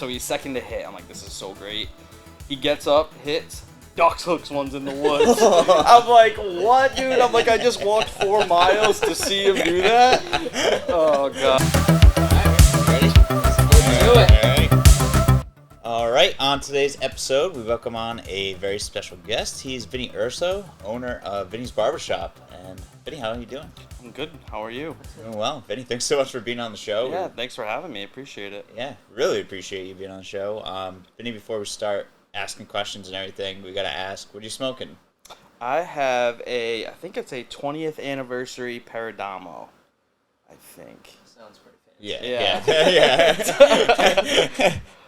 So he's second to hit. I'm like, this is so great. He gets up, hits, ducks hooks ones in the woods. I'm like, what, dude? I'm like, I just walked 4 miles to see him do that. Oh, God. Ready? Let's do it. All right, on today's episode, we welcome on a very special guest. He's Vinny Urso, owner of Vinny's Barbershop. And Vinny, how are you doing? I'm good. How are you? Doing well. Vinny, thanks so much for being on the show. Yeah, thanks for having me. Appreciate it. Yeah, really appreciate you being on the show. Vinny, before we start asking questions and everything, we got to ask, what are you smoking? I have I think it's a 20th anniversary Paradamo, I think. Sounds pretty fancy. Yeah.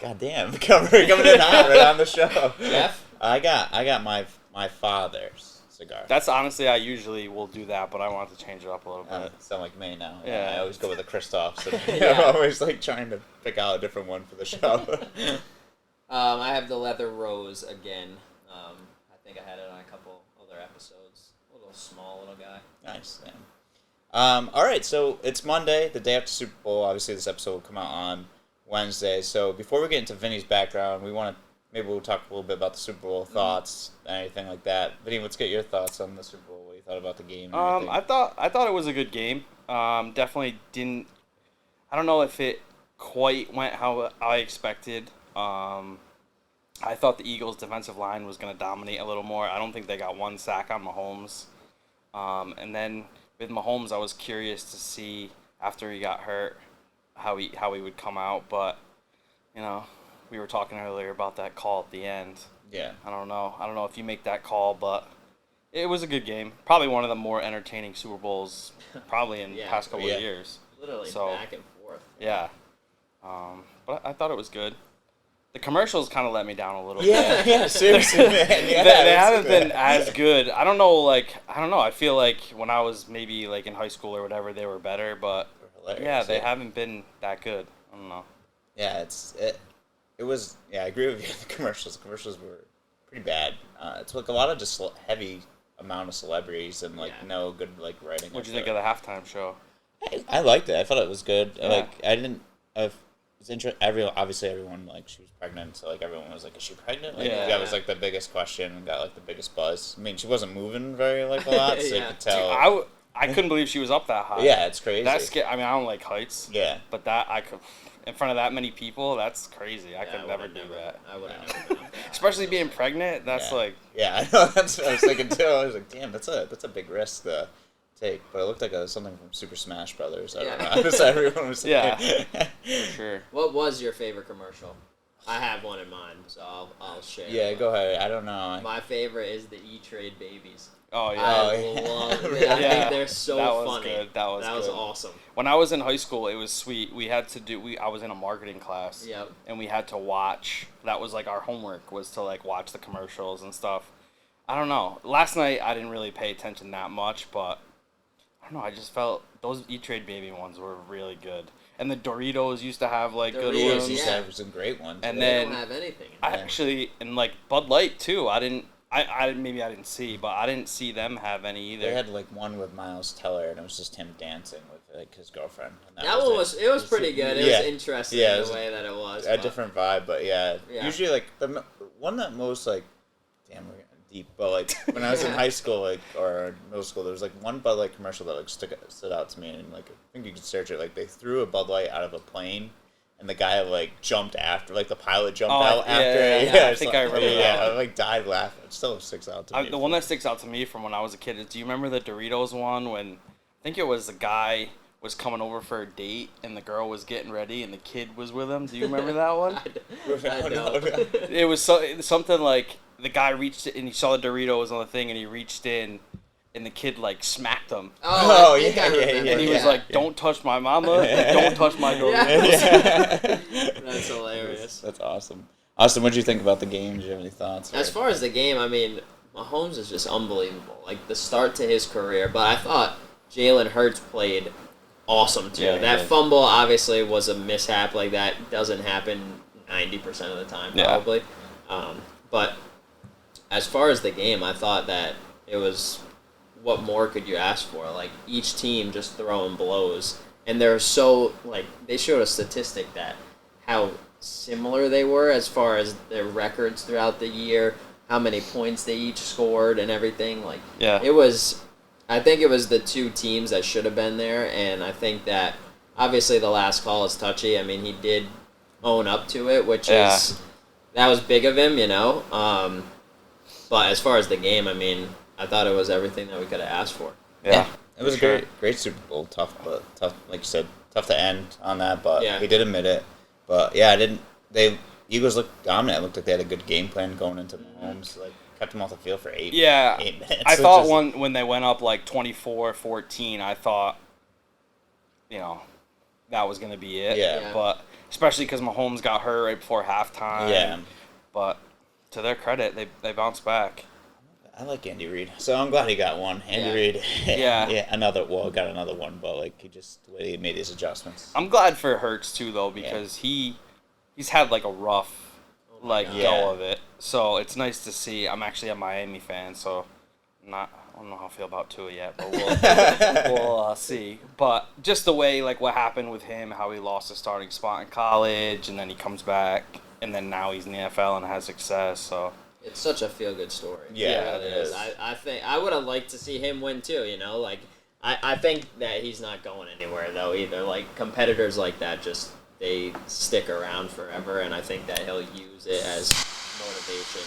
God damn, coming in hot right on the show. Jeff? I got my father's cigar. That's honestly, I usually will do that, but I wanted to change it up a little bit. Sound like me now. Yeah. I always go with the Christoph, so Yeah. I'm always like trying to pick out a different one for the show. I have the Leather Rose again. I think I had it on a couple other episodes. A little small little guy. Nice. Yeah. All right, so it's Monday, the day after Super Bowl. Obviously, this episode will come out on Wednesday. So before we get into Vinny's background, we'll talk a little bit about the Super Bowl thoughts, anything like that. Vinny, let's get your thoughts on the Super Bowl. What you thought about the game? I thought it was a good game. Definitely didn't. I don't know if it quite went how I expected. I thought the Eagles' defensive line was going to dominate a little more. I don't think they got one sack on Mahomes. And then with Mahomes, I was curious to see after he got hurt how he would come out. But we were talking earlier about that call at the end. Yeah. I don't know if you make that call, but it was a good game. Probably one of the more entertaining Super Bowls probably in the past couple of years. Literally So, back and forth. Yeah. But I thought it was good. The commercials kind of let me down a little bit. Yeah, seriously, man. Yeah, they haven't been as good. I don't know. I feel like when I was maybe like in high school or whatever, they were better. But yeah, they haven't been that good. I don't know. Yeah, it was. Yeah, I agree with you. The commercials were pretty bad. It's like a lot of just heavy amount of celebrities and no good writing. What'd you think of the halftime show? I liked it. I thought it was good. Yeah. It's interesting. Obviously, everyone she was pregnant, so everyone was like, "Is she pregnant?" That was the biggest question and got the biggest buzz. I mean, she wasn't moving very a lot, so you could tell. Dude, I couldn't believe she was up that high. Yeah, it's crazy. That's I mean, I don't like heights. Yeah. But that I could, in front of that many people, that's crazy. I could never do that. I would have never been. Especially being pregnant, that's Yeah, I know. That's what I was thinking too. I was like, damn, that's a big risk to take. But it looked like something from Super Smash Brothers. I don't know. Just everyone was Sure. What was your favorite commercial? I have one in mind, so I'll share. Yeah, go ahead. I don't know. My favorite is the E-Trade Babies. Oh yeah. I love it. I think they're so that was funny. Good. That was good. Awesome. When I was in high school, it was sweet. We had to I was in a marketing class. Yep. And we had to watch. That was our homework was to watch the commercials and stuff. I don't know. Last night I didn't really pay attention that much, but I don't know. I just felt those E-Trade Baby ones were really good. And the Doritos used to have good Doritos, ones. used to have some great ones. And They then don't have anything. I actually and Bud Light too. I didn't see, but I didn't see them have any either. They had one with Miles Teller, and it was just him dancing with his girlfriend. And That one was pretty good. It was interesting it was the way that it was. A different vibe, but yeah. Usually the one that most damn, we're getting deep, but when I was in high school or middle school, there was one Bud Light commercial that stood out to me, and I think you could search it. They threw a Bud Light out of a plane. And the guy jumped after, the pilot jumped out after it. Yeah, I think I remember that. I died laughing. It still sticks out to me. The one that sticks out to me from when I was a kid is, do you remember the Doritos one when, I think it was the guy was coming over for a date and the girl was getting ready and the kid was with him? Do you remember that one? I don't. It was something the guy reached in and he saw the Doritos on the thing and he reached in and the kid smacked him. Oh, yeah. And he was "Don't touch my mama, don't touch my Doritos." That's hilarious. That's awesome. Austin, what did you think about the game? Did you have any thoughts? As far as the game, I mean, Mahomes is just unbelievable. The start to his career, but I thought Jalen Hurts played awesome too. Yeah, that fumble obviously was a mishap. That doesn't happen 90% of the time probably. But as far as the game, I thought that it was. What more could you ask for? Each team just throwing blows, and they're so they showed a statistic that how similar they were as far as their records throughout the year, how many points they each scored and everything. Like, it was, I think it was the two teams that should have been there, and I think that obviously the last call is touchy. I mean, he did own up to it, which is, that was big of him, but as far as the game, I mean, I thought it was everything that we could have asked for. Yeah. It was a great Super Bowl. Tough, like you said, tough to end on that, but he did admit it. But Eagles looked dominant. It looked like they had a good game plan going into Mahomes. Like, kept him off the field for 8 minutes. I thought when they went up like 24-14, I thought, that was going to be it. Yeah. But especially because Mahomes got hurt right before halftime. Yeah. But to their credit, they bounced back. I like Andy Reid, so I'm glad he got one. Andy Reid, got another one, but like the way he made his adjustments. I'm glad for Hurts too, though, because he's had like a rough go of it. So it's nice to see. I'm actually a Miami fan, so I don't know how I feel about Tua yet, but we'll see. But just the way what happened with him, how he lost his starting spot in college, and then he comes back, and then now he's in the NFL and has success. So. It's such a feel-good story. Yeah, it is. I think I would have liked to see him win too. I think that he's not going anywhere though either. Like, competitors like that they stick around forever, and I think that he'll use it as motivation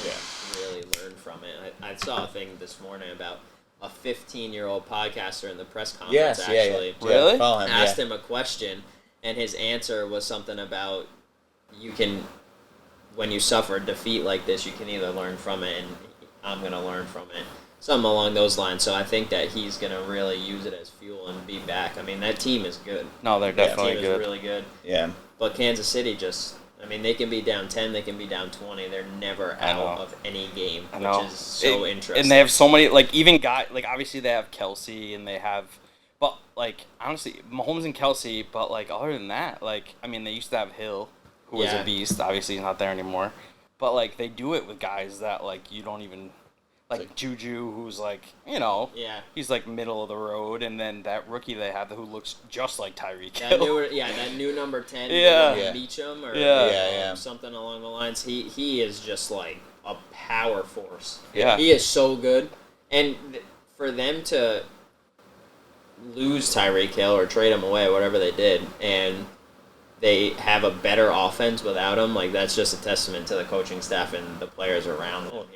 and really learn from it. I saw a thing this morning about a 15-year-old podcaster in the press conference actually. Really? Asked him a question, and his answer was something about when you suffer a defeat like this, you can either learn from it, and I'm going to learn from it. Something along those lines. So I think that he's going to really use it as fuel and be back. I mean, that team is good. No, they're definitely good. That team is really good. Yeah. But Kansas City they can be down 10, they can be down 20. They're never out of any game, which is so interesting. And they have so many, even guys, obviously they have Kelsey, and they have, but, honestly, Mahomes and Kelsey, but, other than that, they used to have Hill, who was a beast. Obviously, he's not there anymore. But, they do it with guys that, you don't even... Juju, who's, he's, middle of the road. And then that rookie they have who looks just like Tyreek Hill. That new number 10, Beachum, or something along the lines. He is just, a power force. Yeah. He is so good. And for them to lose Tyreek Hill or trade him away, whatever they did, and... they have a better offense without him. That's just a testament to the coaching staff and the players around them,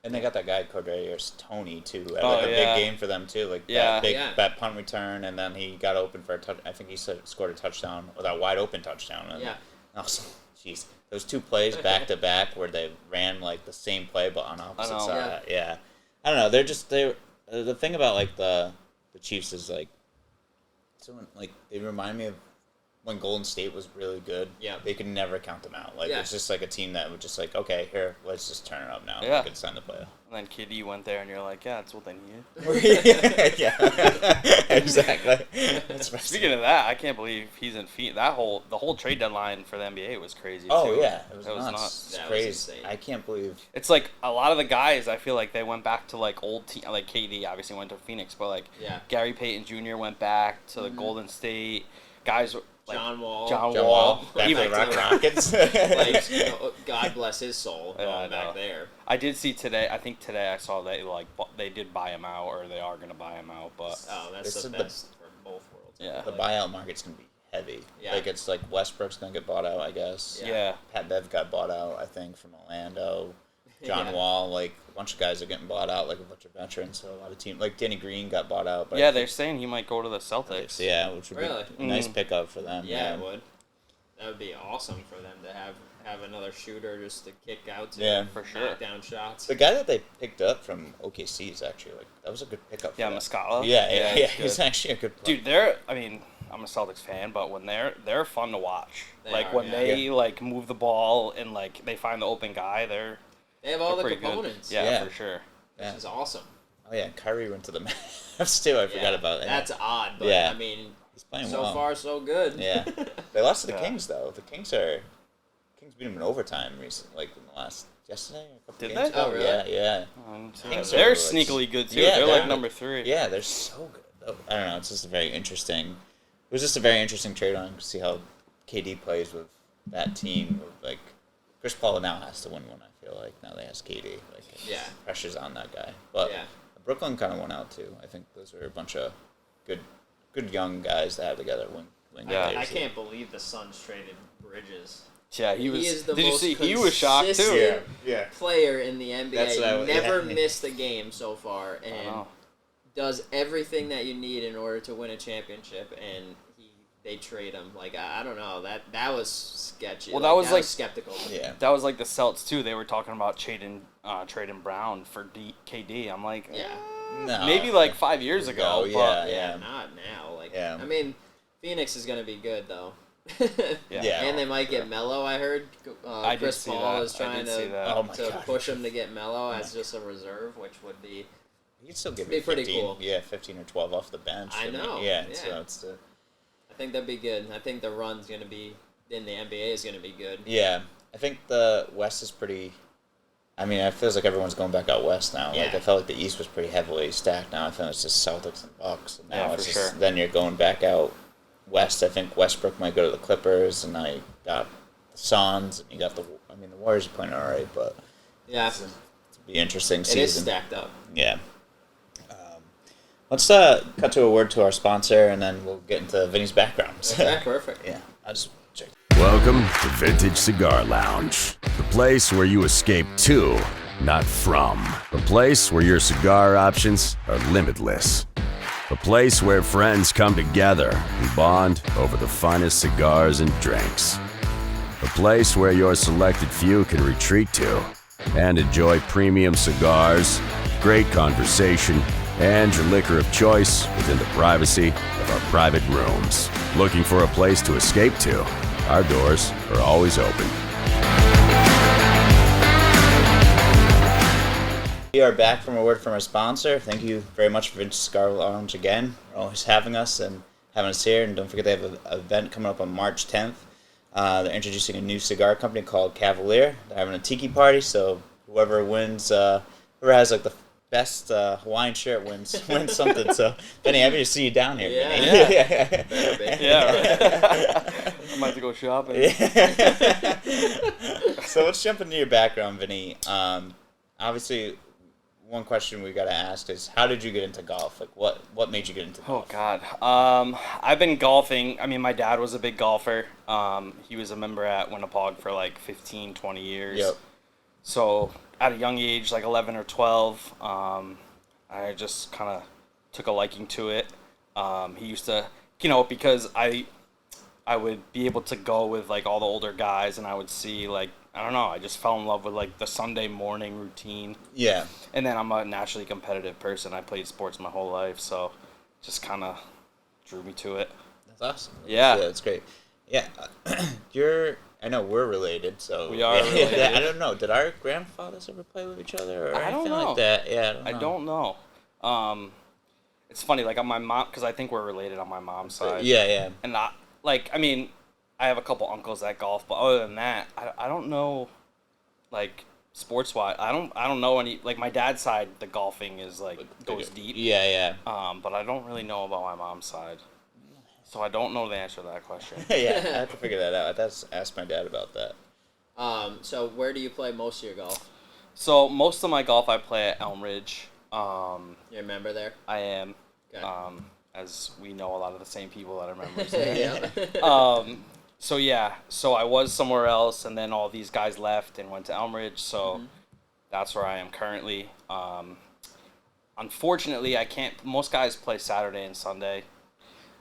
And they got that guy, Cordarius Tony, too. Had a big game for them, too. That punt return, and then he got open for a touch. I think he scored a touchdown, or that wide-open touchdown. And jeez. Those two plays back-to-back where they ran, the same play, but on opposite side. Yeah. I don't know. The thing about, the Chiefs is, they remind me of when Golden State was really good, they could never count them out. It's just a team that would just okay, here, let's just turn it up now. Yeah. It's time to play. And then KD went there, and you're like, yeah, that's what they needed. Yeah, exactly. Speaking of that, I can't believe he's in Phoenix. The whole trade deadline for the NBA was crazy, too. Oh, yeah. It was nuts. It's crazy. I can't believe. It's a lot of the guys, I feel they went back to, old team. KD obviously went to Phoenix, but, Gary Payton Jr. went back to the Golden State. Guys... John Wall. Back to the Rockets. God bless his soul going back there. I did see today. I think today I saw that they did buy him out, or they are going to buy him out. But that's the best for both worlds. Yeah, the buyout market's going to be heavy. Yeah. It's Westbrook's going to get bought out, I guess. Yeah. Pat Bev got bought out, I think, from Orlando. John Wall, a bunch of guys are getting bought out, a bunch of veterans. So a lot of teams, Danny Green got bought out. But they're saying he might go to the Celtics. Yeah, which would be a nice pickup for them. Yeah, it would. That would be awesome for them to have another shooter just to kick out to for sure. Knock down shots. The guy that they picked up from OKC is actually that was a good pickup. For Muscala. Yeah, he's actually a good player. Dude, I'm a Celtics fan, but when they're fun to watch. They move the ball and they find the open guy, they have all the components. Yeah, for sure. Which is awesome. Oh, yeah, Kyrie went to the Mavs, too. I forgot about that. That's odd, but, he's playing so far, so good. Yeah. They lost to the Kings, though. The Kings beat them in overtime recently, in the last... Yesterday? Did they? Oh, really? Yeah. They're sneakily good, too. Yeah, they're number 3. Yeah, they're so good. I don't know. It's just a very interesting... It was just a very interesting trade on to see how KD plays with that team of like Chris Paul now has to win one. I feel like now they has KD. Like pressure's on that guy. But Brooklyn kind of won out too. I think those are a bunch of good young guys to have together. I can't believe the Suns traded Bridges. Yeah, he was. Is the did most you see? He was shocked too. Player in the NBA. That's what Never missed a game so far, and does everything that you need in order to win a championship. And they trade him. Like I don't know, that was sketchy. Well, that was like skeptical. Yeah, that was like the Celtics too. They were talking about trading Brown for KD. I'm like, no, maybe like 5 years ago. No, but not now. Like I mean, Phoenix is gonna be good though. And they might get Melo. I heard Chris Paul is trying to push him to get Melo as just a reserve, which would be. He could still give me 15, pretty cool. Yeah, 15 or 12 off the bench. I know. So it's I think that'd be good. I think the run's gonna be in the NBA is gonna be good. Yeah, I think the West is pretty. I mean, it feels like everyone's going back out west now. Yeah. Like I felt like the East was pretty heavily stacked. Now I feel it's just Celtics and Bucks. And now for it's just, sure. Then you're going back out west. I think Westbrook might go to the Clippers, and I got the Suns, and you got the Warriors are playing all right, but it's be interesting season. It is stacked up. Yeah. Let's cut to a word to our sponsor, and then we'll get into Vinny's background. Okay, perfect. Yeah, I just check. Welcome to Vintage Cigar Lounge, the place where you escape to, not from. The place where your cigar options are limitless. The place where friends come together and bond over the finest cigars and drinks. The place where your selected few can retreat to and enjoy premium cigars, great conversation, and your liquor of choice within the privacy of our private rooms. Looking for a place to escape to? Our doors are always open. We are back from a word from our sponsor. Thank you very much for Vintage Cigar Lounge again. For always having us and having us here. And don't forget they have an event coming up on March 10th. They're introducing a new cigar company called Cavalier. They're having a tiki party, so whoever wins, whoever has like the best Hawaiian shirt wins something. So, Benny, happy to see you down here. Yeah. I might have to go shopping. So let's jump into your background, Vinny. Obviously, one question we got to ask is, how did you get into golf? Like, what made you get into golf? Oh, God. I've been golfing. I mean, my dad was a big golfer. He was a member at Winnipeg for like 15, 20 years. Yep. So at a young age, like 11 or 12, I just kind of took a liking to it. He used to, because I would be able to go with like all the older guys, and I would see like, I don't know, I just fell in love with like the Sunday morning routine. Yeah. And then I'm a naturally competitive person. I played sports my whole life, so just kind of drew me to it. That's awesome. Yeah. That's great. Yeah. I know we're related, so we are related. I don't know. Did our grandfathers ever play with each other or I don't anything know. like that? Yeah, I don't know. It's funny, like on my mom, because I think we're related on my mom's side. Yeah. And I have a couple uncles that golf, but other than that, I don't know, like sports wise. I don't know any. Like my dad's side, the golfing is like goes deep. Yeah. But I don't really know about my mom's side. So I don't know the answer to that question. Yeah, I have to figure that out. I have to ask my dad about that. So where do you play most of your golf? So most of my golf I play at Elm Ridge. You're a member there? I am. Okay. As we know a lot of the same people that are members there. Yeah. So I was somewhere else, and then all these guys left and went to Elm Ridge, so that's where I am currently. Unfortunately, I can't. Most guys play Saturday and Sunday.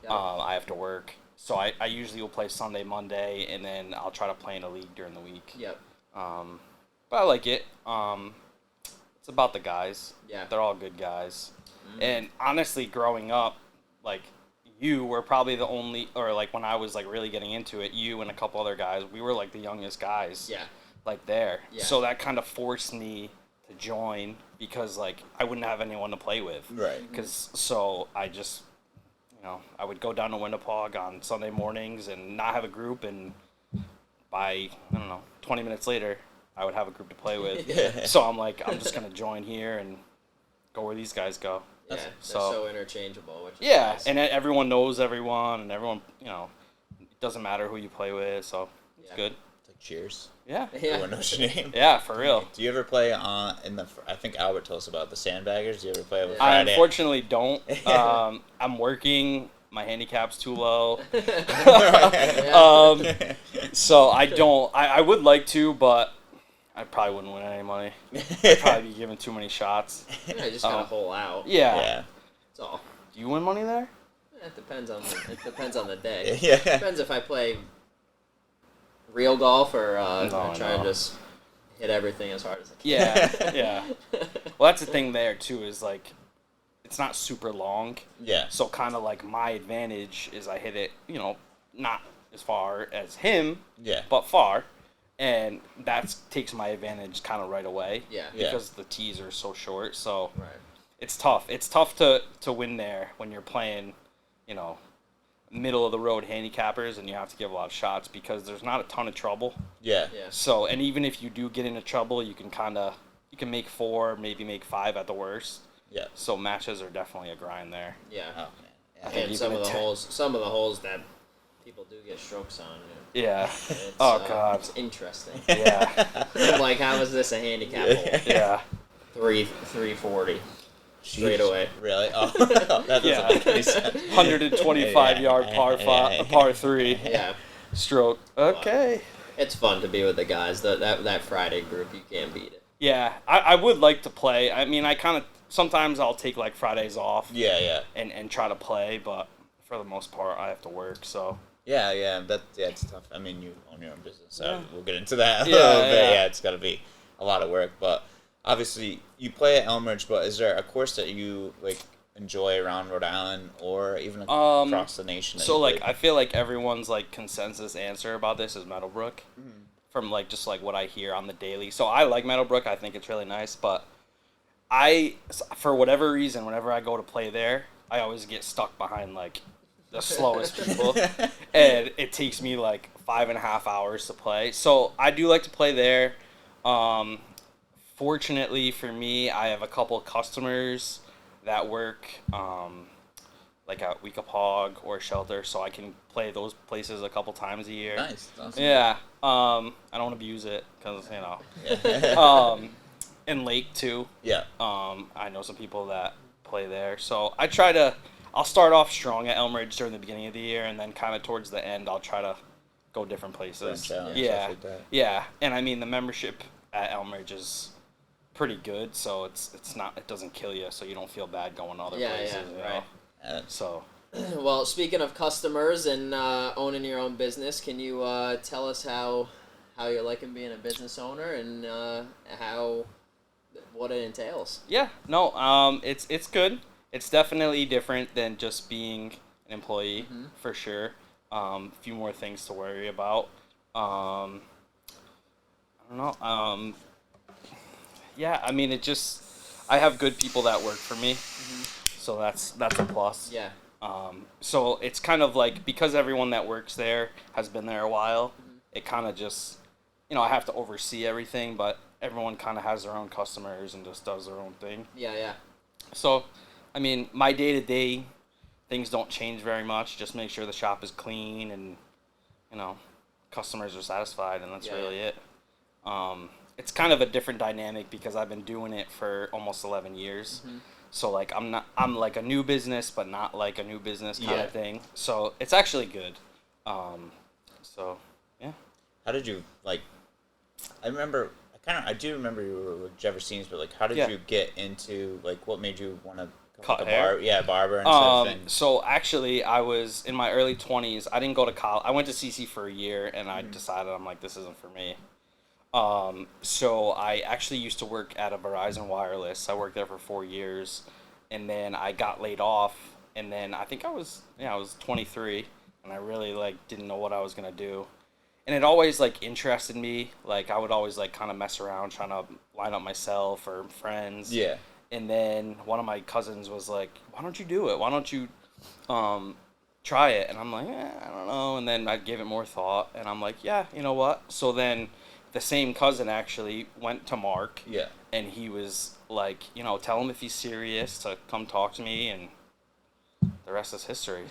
I have to work, so I usually will play Sunday, Monday, and then I'll try to play in a league during the week. Yep. But I like it. It's about the guys. Yeah. They're all good guys. And honestly, growing up, like, you were probably the only, or like when I was like really getting into it, you and a couple other guys, we were like the youngest guys. Yeah. Like there. Yeah. So that kind of forced me to join because like I wouldn't have anyone to play with. Right. So I just, I would go down to Winnipeg on Sunday mornings and not have a group, and by, 20 minutes later, I would have a group to play with. Yeah. So I'm like, I'm just going to join here and go where these guys go. Yeah, they're so interchangeable. Which is nice. And everyone knows everyone, and everyone, it doesn't matter who you play with, so It's good. It's like Cheers. Yeah. Everyone knows your name. Yeah, for real. Do you ever play I think Albert told us about the Sandbaggers. Do you ever play with I Friday? unfortunately don't. I'm working. My handicap's too low. So I don't. I would like to, but I probably wouldn't win any money. I'd probably be giving too many shots. Yeah, just kind of hole out. Yeah. That's all. Do you win money there? It depends on the day. Yeah. Depends if I play real golf or I try and just hit everything as hard as I can. Yeah. Well, that's the thing there too. Is like, it's not super long. Yeah. So kind of like my advantage is I hit it, not as far as him. Yeah. But far, and that takes my advantage kind of right away. Yeah. Because the tees are so short. So. Right. It's tough. It's tough to win there when you're playing, middle of the road handicappers and you have to give a lot of shots because there's not a ton of trouble. Yeah. So, and even if you do get into trouble, you can make 4, maybe make 5 at the worst. Yeah. So matches are definitely a grind there. Yeah. Oh man. I think some of the holes that people do get strokes on. Yeah. It's, God. It's interesting. Yeah. Like, how is this a handicap hole? Yeah. 340. Straight away. Really? Oh, that doesn't make any sense. 125-yard par 3. Yeah. Stroke. Okay. It's fun to be with the guys. That Friday group, you can't beat it. Yeah, I would like to play. I mean, sometimes I'll take like Fridays off. Yeah. And try to play, but for the most part, I have to work. So. Yeah, it's tough. I mean, you own your own business, so we'll get into that a Yeah, little bit. yeah. Yeah, it's got to be a lot of work, but obviously you play at Elmridge. But is there a course that you like enjoy around Rhode Island or even across the nation? So like, I feel like everyone's like consensus answer about this is Meadowbrook, from like just like what I hear on the daily. So I like Meadowbrook. I think it's really nice, but for whatever reason, whenever I go to play there, I always get stuck behind like the slowest people, and it takes me like 5.5 hours to play. So I do like to play there. Fortunately for me, I have a couple customers that work like at Weekapaug or Shelter, so I can play those places a couple times a year. Nice. Awesome. Yeah. I don't abuse it because and Lake too. Yeah. I know some people that play there, so I'll start off strong at Elmridge during the beginning of the year, and then kind of towards the end, I'll try to go different places. Branch out and Yeah. stuff like that. Yeah, and I mean the membership at Elmridge is pretty good, so it doesn't kill you, so you don't feel bad going to other places. Right. So. Well, speaking of customers and owning your own business, can you tell us how you're liking being a business owner and what it entails? Yeah, no, it's good. It's definitely different than just being an employee, for sure. A few more things to worry about. I don't know. Yeah, I mean, I have good people that work for me, so that's a plus. Yeah. So it's kind of like, because everyone that works there has been there a while, it kind of just, I have to oversee everything, but everyone kind of has their own customers and just does their own thing. Yeah. So, I mean, my day-to-day things don't change very much. Just make sure the shop is clean and, customers are satisfied, and that's really it. It's kind of a different dynamic because I've been doing it for almost 11 years. So, like, I'm like a new business, but not like a new business kind of thing. So, it's actually good. Yeah. How did you, like, I do remember you were with Jefferson's, but, like, how did you get into, like, what made you want to cut hair? Barber and stuff. So, actually, I was in my early 20s. I didn't go to college. I went to CC for a year, and I decided, I'm like, this isn't for me. So I actually used to work at a Verizon Wireless. I worked there for 4 years, and then I got laid off, and then I think I was 23, and I really, like, didn't know what I was going to do. And it always, like, interested me. Like, I would always, like, kind of mess around trying to line up myself or friends. Yeah. And then one of my cousins was like, why don't you do it? Why don't you try it? And I'm like, I don't know. And then I gave it more thought, and I'm like, yeah, you know what? So then the same cousin actually went to Mark. Yeah. And he was like, tell him if he's serious to come talk to me. And the rest is history.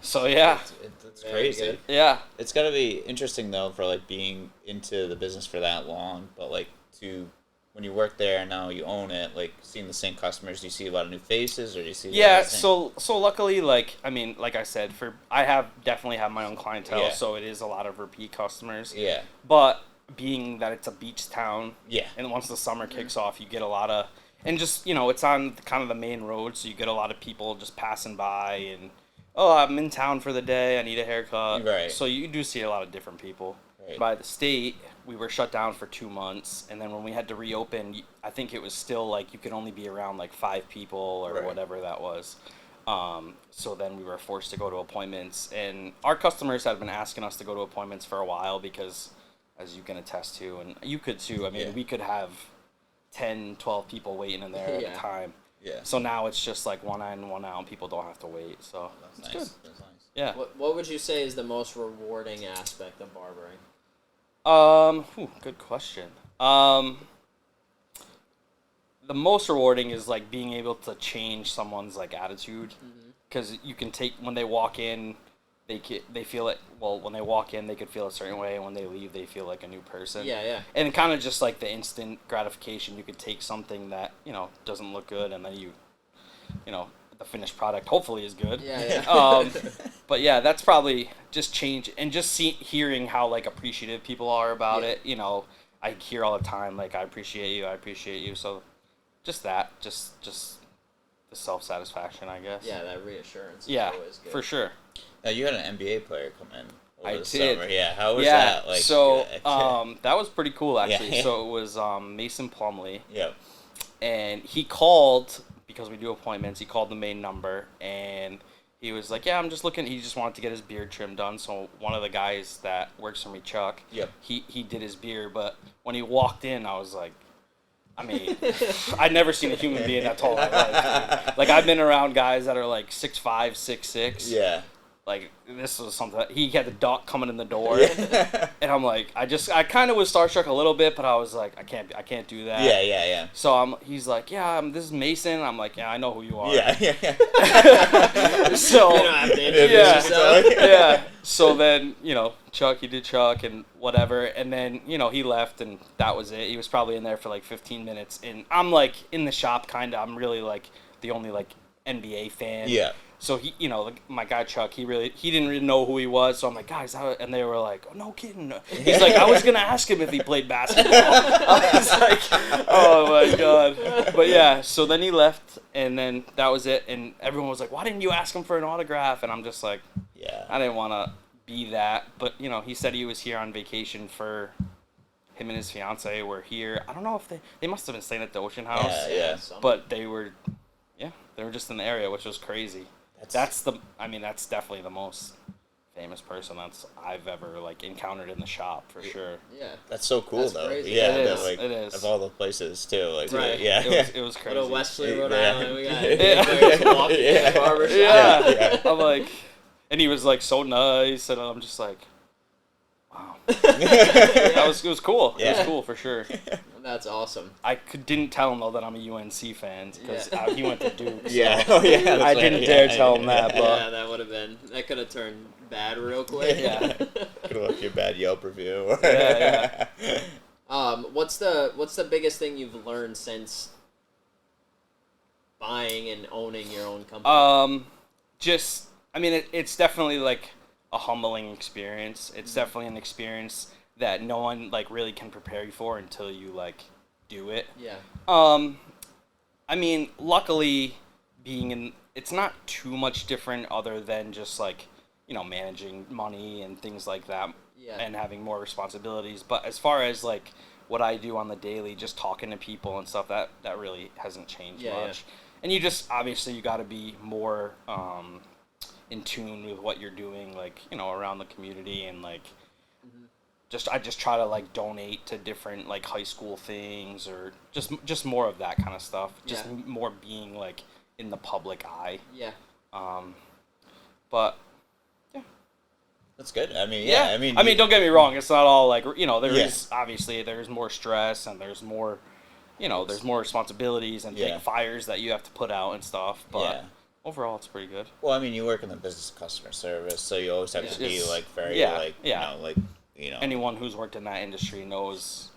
So yeah, it's crazy. Good. yeah. It's got to be interesting though for like being into the business for that long, but like to when you work there and now you own it, like seeing the same customers, do you see a lot of new faces or do you see? Yeah, so luckily, like I mean, like I said, I definitely have my own clientele, so it is a lot of repeat customers. Yeah. But being that it's a beach town, Yeah. and once the summer kicks off, you get a lot of. And just, it's on kind of the main road, so you get a lot of people just passing by and, oh, I'm in town for the day, I need a haircut. Right. So you do see a lot of different people. Right. By the state, we were shut down for 2 months, and then when we had to reopen, I think it was still, like, you could only be around, like, 5 people or whatever that was. So then we were forced to go to appointments, and our customers had been asking us to go to appointments for a while because, as you can attest to, and you could too, I mean, we could have 10, 12 people waiting in there at a time. Yeah. So now it's just like one in, one out, and people don't have to wait. So That's it's nice. good. That's nice. Yeah. What would you say is the most rewarding aspect of barbering? Good question. The most rewarding is like being able to change someone's like attitude, because you can take when they walk in, they feel it. Well, when they walk in, they could feel a certain way, and when they leave, they feel like a new person. Yeah, yeah. And kind of just like the instant gratification, you could take something that doesn't look good, and then the finished product hopefully is good. Yeah, yeah. But yeah, that's probably just change and just hearing how like appreciative people are about it. I hear all the time like I appreciate you. So just that, just the self-satisfaction, I guess. Yeah, that reassurance. Yeah, is always good. for sure. Now you had an NBA player come in. I Over the did. Summer. Yeah. How was that? Like. So that was pretty cool actually. Yeah. So it was Mason Plumlee. Yep. And he called, because we do appointments, he called the main number, and he was like, yeah, I'm just looking, he just wanted to get his beard trim done, so one of the guys that works for me, Chuck, Yep. he did his beard, but when he walked in, I was like, I mean, I'd never seen a human being that tall in my life. Like, I've been around guys that are like 6'5", 6'6". Yeah. Like, this was something, he had the doc coming in the door, and I'm like, I kind of was starstruck a little bit, but I was like, I can't do that. Yeah. So he's like, yeah, this is Mason. I'm like, yeah, I know who you are. Yeah. So, You don't have to introduce yourself. yeah. So then, Chuck, he did Chuck and whatever, and then, he left, and that was it. He was probably in there for like 15 minutes, and I'm like in the shop, kind of. I'm really like the only like NBA fan. Yeah. So he, my guy Chuck, he didn't really know who he was. So I'm like, guys, and they were like, oh, no kidding. He's like, I was gonna ask him if he played basketball. I was like, oh my god. But yeah, so then he left, and then that was it. And everyone was like, why didn't you ask him for an autograph? And I'm just like, Yeah. I didn't want to be that. But he said he was here on vacation for him and his fiance were here. I don't know if they must have been staying at the Ocean House. Yeah. But they were just in the area, which was crazy. That's definitely the most famous person I've ever like encountered in the shop for sure. Yeah. That's so cool That's though. crazy. Yeah. It that, is, like, it is. Of all the places too. Like. Right. Yeah. It was crazy. Little Wesley, Rhode Yeah. Island. We got Yeah. walking in Yeah. the barbershop. Yeah. Yeah. I'm like, and he was like so nice, and I'm just like, wow. It was cool. It Yeah. was cool for sure. That's awesome. I didn't tell him though that I'm a UNC fan because he went to Duke. So Yeah. Oh yeah. That's I right. didn't Yeah, dare tell him yeah. that, but Yeah, that could have turned bad real quick. Yeah. Could have left you a bad Yelp review. Yeah. What's the biggest thing you've learned since buying and owning your own company? It's definitely like a humbling experience. It's definitely an experience that no one like really can prepare you for until you like do it. Yeah. Luckily it's not too much different other than just like, managing money and things like that. Yeah. And having more responsibilities. But as far as like what I do on the daily, just talking to people and stuff, that really hasn't changed much. And you just, obviously you got to be more in tune with what you're doing, like, around the community, and like, I just try to like donate to different like high school things, or just more of that kind of stuff. Just more being like in the public eye. Yeah. But That's good. I mean, don't get me wrong. It's not all like, is obviously there's more stress, and there's more, there's more responsibilities and big fires that you have to put out and stuff. But overall it's pretty good. Well, I mean, you work in the business of customer service, so you always have to be like very anyone who's worked in that industry knows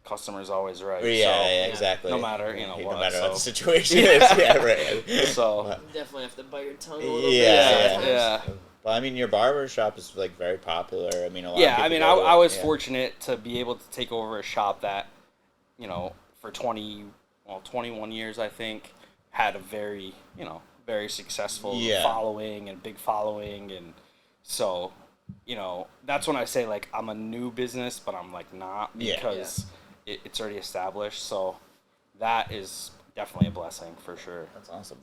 customers always right. Yeah, exactly. No matter what. No matter what the situation is, yeah, right. So you definitely have to bite your tongue a little bit. Yeah. Well, I mean, your barbershop is like very popular. I mean, a lot. Yeah, of I people mean, I was fortunate to be able to take over a shop that, for 21 years, I think, had a very, very successful following and big following, and so, that's when I say like I'm a new business, but I'm like not because it's already established. So that is definitely a blessing for sure. That's awesome.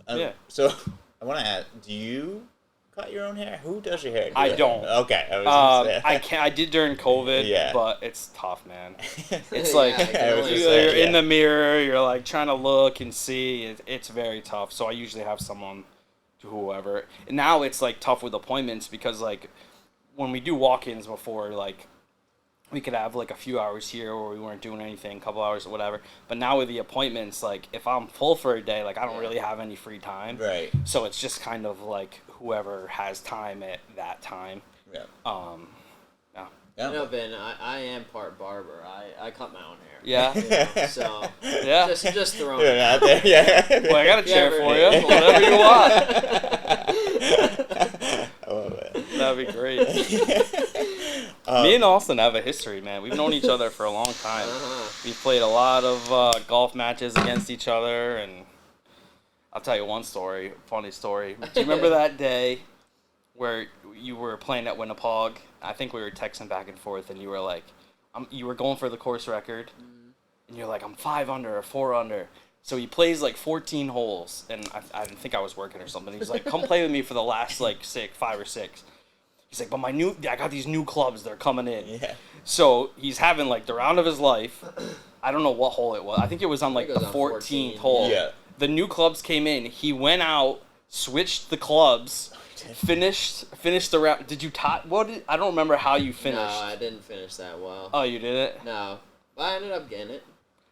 So I want to ask, do you cut your own hair? Who does your hair? I don't. Okay. I was gonna say. I did during COVID, but it's tough, man. It's like you're in the mirror, you're like trying to look and see. It's very tough. So I usually have someone, whoever. And now it's like tough with appointments because like when we do walk-ins before, like we could have like a few hours here where we weren't doing anything, a couple hours or whatever. But now with the appointments, like if I'm full for a day, like I don't really have any free time. Right. So it's just kind of like whoever has time at that time. Yeah. You know, Ben, I am part barber. I cut my own hair. Yeah. So yeah. Just throwing it out there. Yeah. Well, I got a chair for you. Whatever you want. I love it. That'd be great. Me and Austin have a history, man. We've known each other for a long time. We've played a lot of golf matches against each other, and I'll tell you one story, funny story. Do you remember that day where you were playing at Winnipeg? I think we were texting back and forth, and you were like, you were going for the course record, and you're like, I'm 5 under or 4 under. So he plays like 14 holes, and I didn't think I was working or something. He's like, come play with me for the last like 5 or 6. He's like, but I got these new clubs, they're coming in. Yeah. So he's having like the round of his life. I don't know what hole it was. I think it was on like the 14th hole. Yeah. The new clubs came in. He went out, switched the clubs, finished the round. Did you tie? I don't remember how you finished. No, I didn't finish that well. Oh, you didn't? No, but I ended up getting it.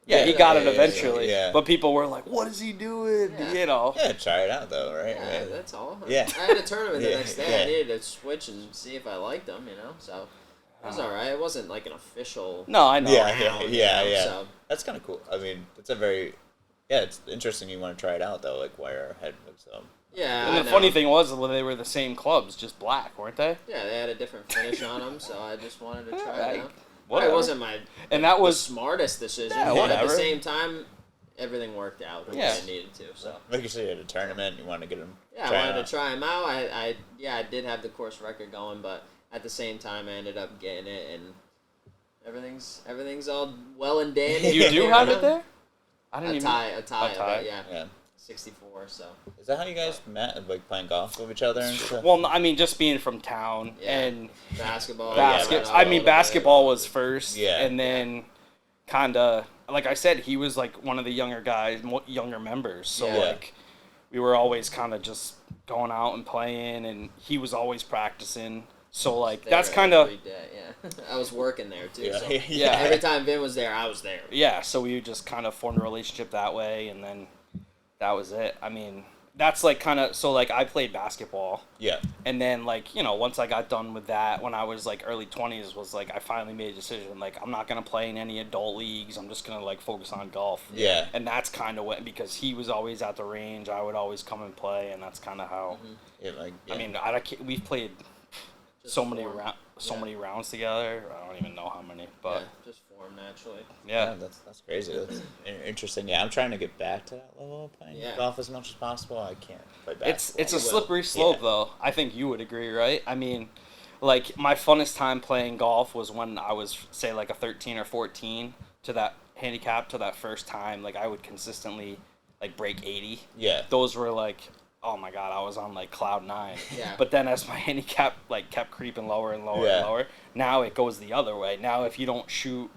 Yeah, he got it eventually. Yeah. But people were like, "What is he doing?" Yeah. Yeah, try it out though, right? Yeah, right. that's all. Yeah. I had a tournament the next day. Yeah. I needed to switch and see if I liked them, so it was all right. It wasn't like an official. No, I know. Yeah. So. That's kind of cool. I mean, it's it's interesting you want to try it out though, like why our head was Yeah. And the funny thing was, they were the same clubs, just black, weren't they? Yeah, they had a different finish on them, so I just wanted to try it out. Whatever. It wasn't the smartest decision, but at the same time, everything worked out the way it needed to. So, like you said, you had a tournament, you wanted to get them. Yeah, I wanted to try them out. I did have the course record going, but at the same time, I ended up getting it, and everything's all well and dandy. You do have it there? I didn't a even tie, tie. yeah. 64. So is that how you guys met? Like playing golf with each other and stuff? Well, I mean, just being from town and basketball. Basketball was first, yeah, and then kind of like I said, he was like one of the younger members. So like we were always kind of just going out and playing, and he was always practicing. So like that's kind of I was working there too. Yeah. So yeah. Every time Vin was there, I was there. Yeah. So we just kind of formed a relationship that way, and then that was it. I mean, that's like kind of so like I played basketball. Yeah. And then like once I got done with that, when I was like early 20s, was like I finally made a decision like I'm not gonna play in any adult leagues. I'm just gonna like focus on golf. Yeah. And that's kind of what because he was always at the range, I would always come and play, and that's kind of how. I mean, we've played so many rounds together. I don't even know how many, but just form naturally. Yeah, that's crazy. That's interesting. Yeah, I'm trying to get back to that level of playing golf as much as possible. I can't play basketball. It's a slippery slope though. I think you would agree, right? I mean, like my funnest time playing golf was when I was say like a 13 or 14 to that handicap to that first time. Like I would consistently like break 80. Yeah. Those were like, oh my God, I was on like cloud 9. Yeah. But then as my handicap like kept creeping lower and lower and lower, now it goes the other way. Now if you don't shoot,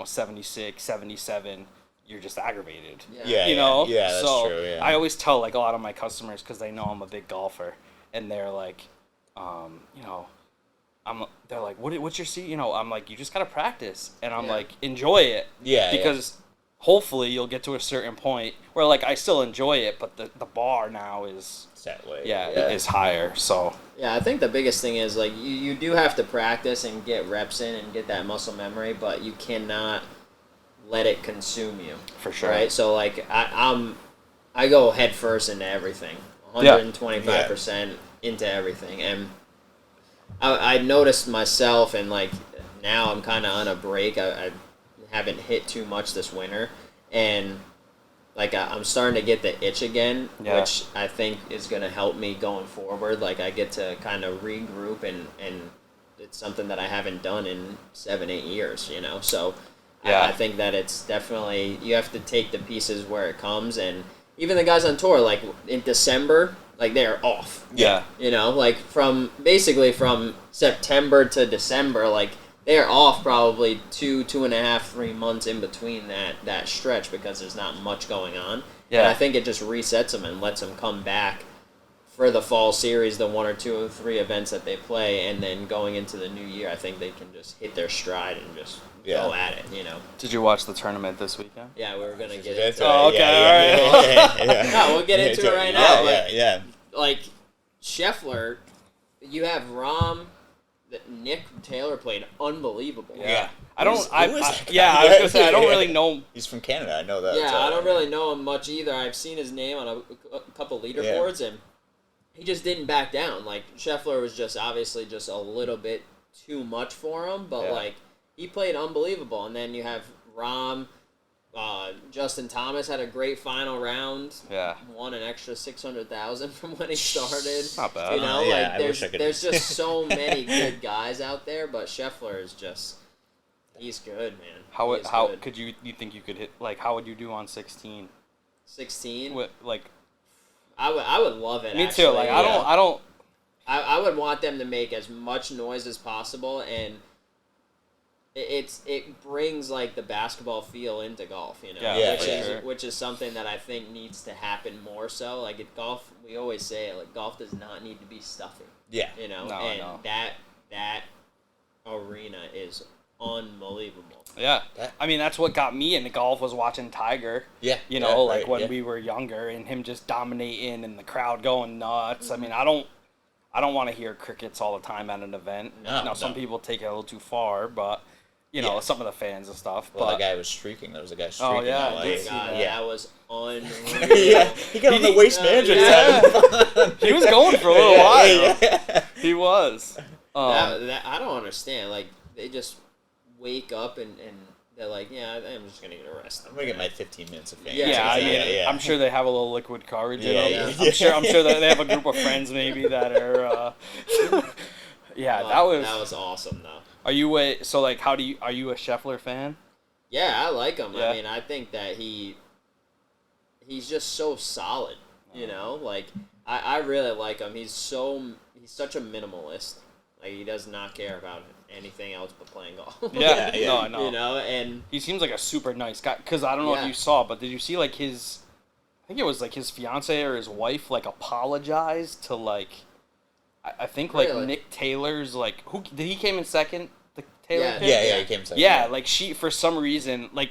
76, 77, you're just aggravated. Yeah. Yeah, that's so true. Yeah. I always tell like a lot of my customers because they know I'm a big golfer, and they're like, they're like, what's your seat? I'm like, you just gotta practice, and I'm like, enjoy it. Yeah. Because hopefully you'll get to a certain point where like I still enjoy it, but the bar now is that way. is higher. So yeah, I think the biggest thing is like you do have to practice and get reps in and get that muscle memory, but you cannot let it consume you. For sure. Right? So like I go head first into everything. 125% into everything. And I noticed myself, and like now I'm kind of on a break. I haven't hit too much this winter, and like I'm starting to get the itch again, which I think is going to help me going forward. Like I get to kind of regroup, and it's something that I haven't done in 7-8 years, you know. So I think that it's definitely, you have to take the pieces where it comes. And even the guys on tour, like in December, like they're off. Yeah. You know, like from September to December, like they're off probably 2.5, 3 months in between that stretch because there's not much going on. Yeah. And I think it just resets them and lets them come back for the fall series, the 1 or 2 or 3 events that they play, and then going into the new year, I think they can just hit their stride and just go at it, you know. Did you watch the tournament this weekend? Yeah, we were going to get into it. Oh, okay, all right. No, we'll get into it right now. Yeah. Like, Scheffler, you have Rahm, Nick Taylor played unbelievable. Yeah. I was gonna say, I don't really know. He's from Canada, I know that. Yeah, I don't really know him much either. I've seen his name on a couple leaderboards, and he just didn't back down. Like, Scheffler was just obviously just a little bit too much for him, but, like, he played unbelievable. And then you have Rahm, Justin Thomas had a great final round. Yeah. Won an extra $600,000 from when he started. Not bad. You know, I like wish I could. there's just so many good guys out there, but Scheffler is just, he's good, man. How good. could you think you could hit, like, how would you do on 16? 16? With, like, I would love it. Me actually. too. Like, I would want them to make as much noise as possible, and it brings like the basketball feel into golf, you know, which is something that I think needs to happen more so. Like at golf, we always say it, like golf does not need to be stuffy. Yeah, you know, no. that arena is unbelievable. Yeah, I mean that's what got me into golf was watching Tiger. Yeah, you know, when we were younger and him just dominating and the crowd going nuts. I mean, I don't want to hear crickets all the time at an event. Now, some people take it a little too far, but you know, some of the fans and stuff. Well, but the guy was streaking. There was a guy streaking. Oh God, that was unreal. He got on the waste management side. He was going for a little while. He was. I don't understand. Like they just wake up and they're like, I'm just gonna get arrested. I'm gonna get my 15 minutes of fame. Yeah. I'm sure they have a little liquid courage in them. I'm sure that they have a group of friends maybe that are. That was awesome though. Are you are you a Scheffler fan? Yeah, I like him. Yeah. I mean, I think that he's just so solid, you know? Like I really like him. He's such a minimalist. Like he does not care about anything else but playing golf. Yeah. No, I know. You know, and he seems like a super nice guy cuz I don't know if you saw, but did you see like I think it was like his fiance or his wife like apologized to like I think like really? Nick Taylor's like he came in second? The Taylor pick? Yeah, he came in second. Yeah, like she for some reason like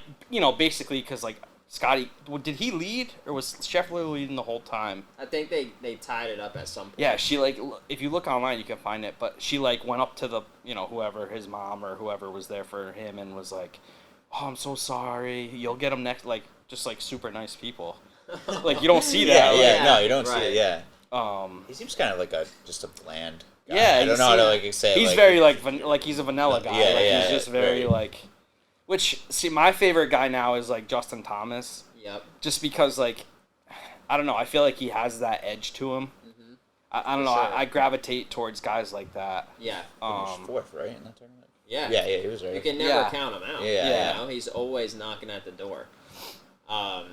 basically because like Scotty did he lead or was Scheffler leading the whole time? I think they tied it up at some point. Yeah, she like if you look online you can find it, but she like went up to the whoever his mom or whoever was there for him and was like, "Oh, I'm so sorry. You'll get him next." Like just like super nice people. Like you don't see that. No, you don't see it. Yeah. He seems kind of like just a bland guy. Yeah, I don't know how to say it. He's very like he's a vanilla guy. He's just very like. Which my favorite guy now is like Justin Thomas. Yep. Just because like, I don't know. I feel like he has that edge to him. Mm-hmm. I don't know. Sure. I gravitate towards guys like that. Yeah. He was fourth, right, in that tournament. Yeah. Yeah, he was right. You can never count him out. Yeah. You know, he's always knocking at the door. I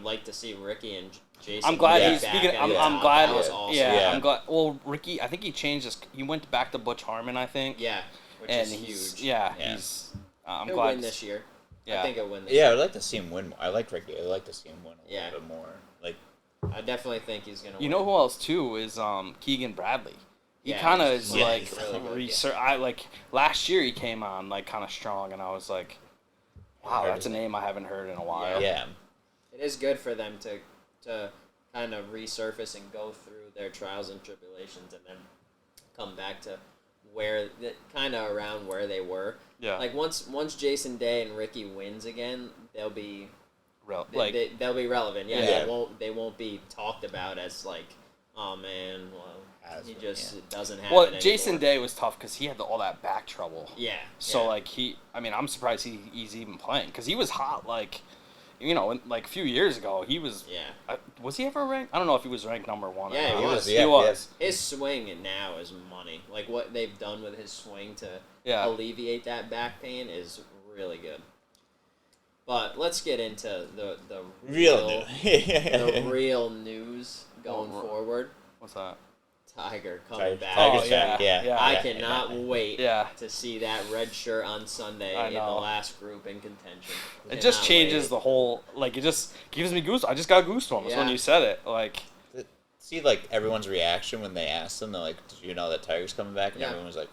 like to see Ricky and Jason. I'm glad he's speaking. I'm glad. That was awesome. Yeah, I'm glad. Well, Ricky, I think he changed his. He went back to Butch Harmon, I think. Yeah, which is huge. Yeah, he's. I'm he'll glad win this year. Yeah. I think he'll win this year. I'd like to see him win. I like Ricky. I'd like to see him win a little bit more. Like, I definitely think he's gonna. You know who else too is Keegan Bradley. He kind of is like really I like last year he came on like kind of strong, and I was like, Wow, that's a name I haven't heard in a while. Yeah. It is good for them to kind of resurface and go through their trials and tribulations and then come back to kind of around where they were. Yeah. Like once Jason Day and Ricky wins again, they'll be they'll be relevant. Yeah, Yeah. They won't be talked about as like, oh man, well, he just it doesn't happen. Well, anymore. Jason Day was tough because he had all that back trouble. Yeah. So yeah. like I'm surprised he's even playing because he was hot like, like a few years ago he was. Yeah. Was he ever ranked? I don't know if he was ranked number 1. Yeah, he was. He was. His swing now is money. Like what they've done with his swing to alleviate that back pain is really good. But let's get into the real news going forward. What's that? Tiger coming back. Tiger's back. Yeah. I cannot wait Yeah. to see that red shirt on Sunday in the last group in contention. It just changes the whole, like, it just gives me goosebumps. I just got goosebumps when you said it. Like, see, like, everyone's reaction when they asked them, they're like, did you know that Tiger's coming back? And everyone was like,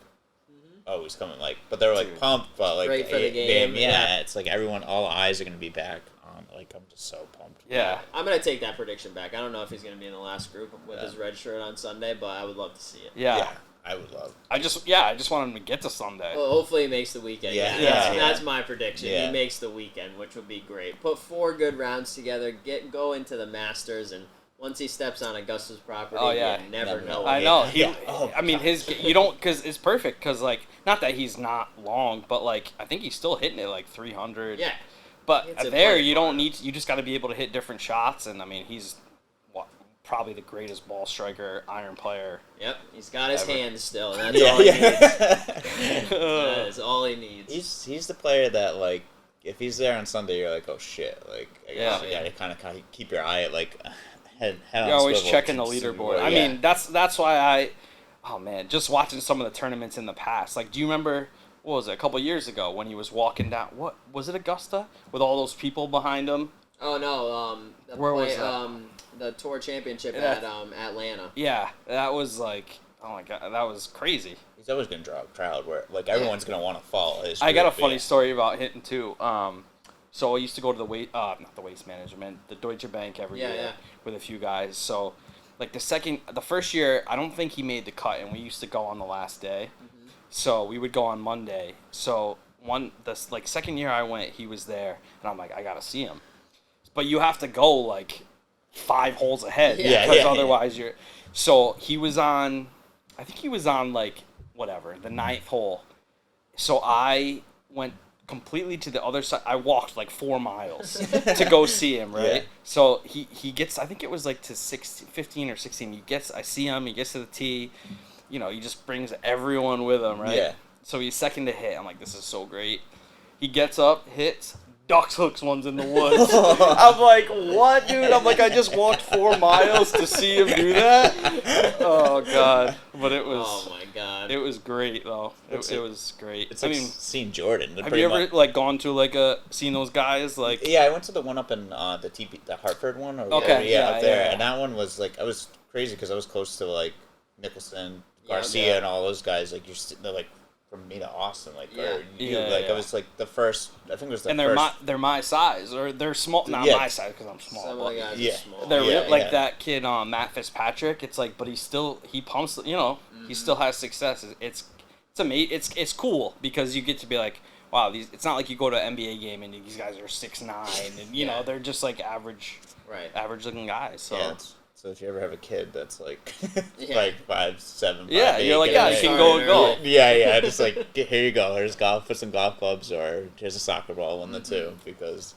oh, he's coming. Like, but they were, like, pumped. But, like, great for the game. Yeah, it's like everyone, all eyes are going to be back on. Like, I'm just so pumped. Yeah. I'm going to take that prediction back. I don't know if he's going to be in the last group with his red shirt on Sunday, but I would love to see it. Yeah. I would love. I just want him to get to Sunday. Well, hopefully he makes the weekend. That's my prediction. Yeah. He makes the weekend, which would be great. Put 4 good rounds together, go into the Masters, and once he steps on Augusta's property, you never know. I know. Because it's perfect, because, like, not that he's not long, but, like, I think he's still hitting it, like, 300. Yeah. But there, you don't need to, you just got to be able to hit different shots, and, I mean, he's probably the greatest ball striker, iron player. Yep, he's got his hands still, and that's all he needs. That is all he needs. He's the player that, like, if he's there on Sunday, you're like, oh, shit. Like, you gotta kind of keep your eye, like, head on You're always swivel checking the to see leaderboard. where- I mean, that's why oh, man, just watching some of the tournaments in the past. Like, do you remember, what was it, a couple years ago when he was walking down, what, was it Augusta? With all those people behind him? Oh, no, was that? The Tour Championship at Atlanta. Yeah, that was like, oh my God, that was crazy. He's always going to draw a crowd where, like, everyone's going to want to follow his I got a group, funny story about hitting, too. So I used to go to the Waste Management, the Deutsche Bank every year with a few guys. So, like, the first year, I don't think he made the cut, and we used to go on the last day. Mm-hmm. So we would go on Monday. So second year I went, he was there, and I'm like, I gotta see him. But you have to go like 5 holes ahead, because otherwise you're. So he was on, I think he was on like whatever the 9th hole. So I went completely to the other side. I walked like 4 miles to go see him, right? Yeah. So he gets, I think it was like to 15 or 16. I see him, he gets to the tee, he just brings everyone with him, right? Yeah. So he's second to hit. I'm like, this is so great. He gets up, hits, ducks hooks ones in the woods. I'm like, what, dude? I'm like, I just walked 4 miles to see him do that? Oh, God. But it was... Oh, my God. It was great, though. It was great. It's like seeing Jordan. Have you ever, like, gone to, seen those guys? Like, yeah, I went to the one up in the Hartford one. Up there. Yeah. And that one was, like, I was crazy because I was close to, like, Nicholson, Garcia, and all those guys. Like, they're, like, from me to Austin, like, or you, I was like the first. I think it was the and first. They're my size, or they're small. Not my size because I'm small. Some of the guys are small. They're that kid, Matt Fitzpatrick. It's like, but he pumps. He still has success. It's amazing. It's cool because you get to be like, wow, it's not like you go to an NBA game and these guys are 6'9", and they're just like average looking guys. So. So if you ever have a kid that's like, like 5'7", 5'8", you're like, you can go and go. Yeah, just like, here you go. Here's golf. Put some golf clubs, or here's a soccer ball. 1 of the 2. Because,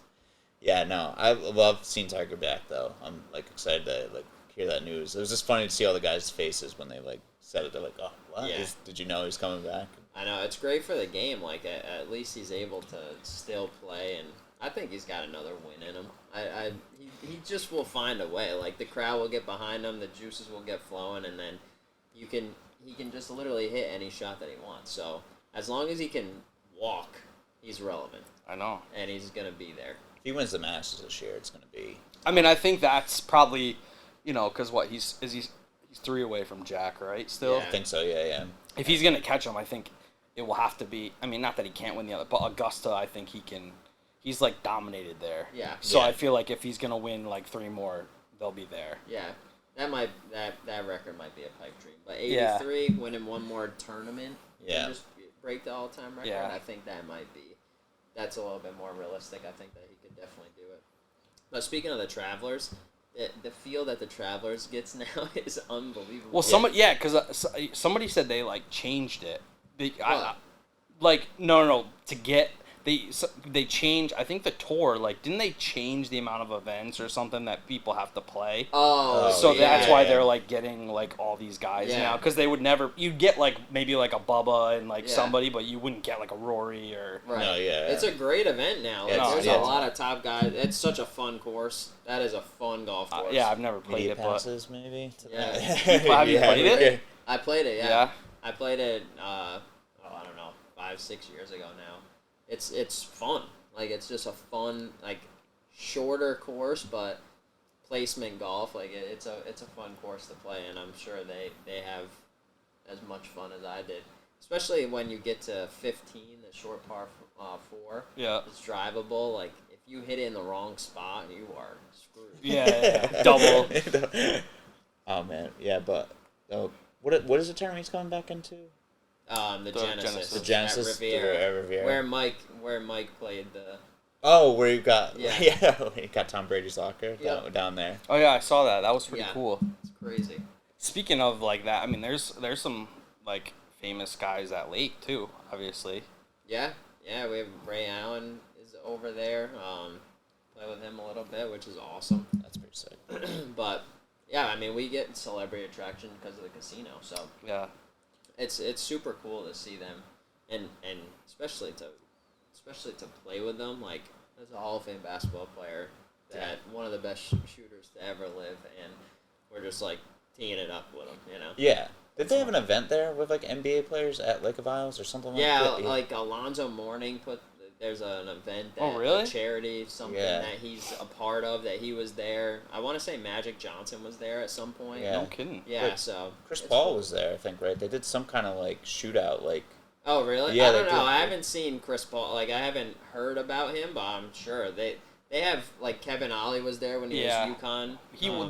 I love seeing Tiger back though. I'm like excited to like hear that news. It was just funny to see all the guys' faces when they like said it. They're like, oh, what? Yeah. Did you know he's coming back? I know, it's great for the game. Like at least he's able to still play, and I think he's got another win in him. He just will find a way. Like, the crowd will get behind him, the juices will get flowing, and then he can just literally hit any shot that he wants. So as long as he can walk, he's relevant. I know, and he's gonna be there. If he wins the Masters this year, it's gonna be. I mean, I think that's probably, because what he's 3 away from Jack, right? Still, I think so. Yeah. If he's gonna catch him, I think it will have to be. I mean, not that he can't win the other, but Augusta, I think he can. he's like dominated there. Yeah. So Yeah. I feel like if he's gonna win like 3 more, they'll be there. Yeah. That record might be a pipe dream. But 83, winning one more tournament, Yeah. and just break the all-time record, Yeah. I think that's a little bit more realistic. I think that he could definitely do it. But speaking of the Travelers, the feel that the Travelers gets now is unbelievable. Well, because somebody said they like changed it. To get they changed. I think the tour didn't they change the amount of events or something that people have to play? Oh, so yeah, that's why they're getting all these guys now, because they would never. You'd get maybe a Bubba and somebody, but you wouldn't get a Rory or. Right. No, yeah. It's a great event now. There's a lot of top guys. It's such a fun course. That is a fun golf course. Yeah, I've never played Media it, passes, maybe. Yeah. Have you played it? I played it. Yeah. I played it. I don't know, 5-6 years ago now. It's fun. It's just a fun, shorter course, but placement golf. It's a fun course to play, and I'm sure they have as much fun as I did. Especially when you get to 15, the short par 4. Yeah. It's drivable. If you hit it in the wrong spot, you are screwed. Yeah. Double. Oh man, yeah, but what is the tournament he's coming back into? The Genesis. The Genesis At Riviera, Riviera. Where Mike played the. Oh, where you got Yeah. you got Tom Brady's locker down there. Oh yeah, I saw that. That was pretty cool. It's crazy. Speaking of that, I mean, there's some famous guys at Lake too, obviously. Yeah, we have Ray Allen is over there. Play with him a little bit, which is awesome. That's pretty sick. But yeah, I mean, we get celebrity attraction because of the casino, so Yeah. it's super cool to see them, and especially to play with them. As a Hall of Fame basketball player, one of the best shooters to ever live, and we're just teeing it up with them, Yeah. Did they have an event there with NBA players at Lake of Isles or something like that? Yeah, Alonzo Mourning there's an event that really? a charity that he's a part of, that he was there. I want to say Magic Johnson was there at some point. Yeah. No kidding. Yeah, so Chris Paul was there, I think, right? They did some kind of shootout, Oh, really? Yeah, I don't they know. did. I haven't seen Chris Paul. I haven't heard about him, but I'm sure they have Kevin Ollie was there when he was UConn.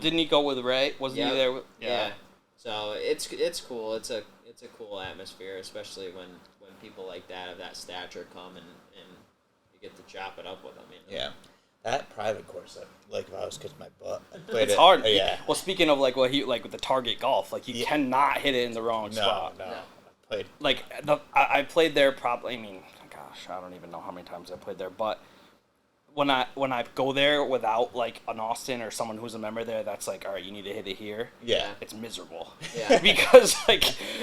Didn't he go with Ray? Wasn't he there? Yeah. So it's cool. It's a cool atmosphere, especially when people like that of that stature come and you get to chop it up with them. Yeah. That private course at Lake of Isles kicks my butt. I played It's it. hard. Yeah. Well, speaking of with the target golf, you cannot hit it in the wrong spot. No. I played. I played there probably. I mean, gosh, I don't even know how many times I played there. But when I go there without an Austin or someone who's a member there, that's all right, you need to hit it here. Yeah. It's miserable. Yeah. Because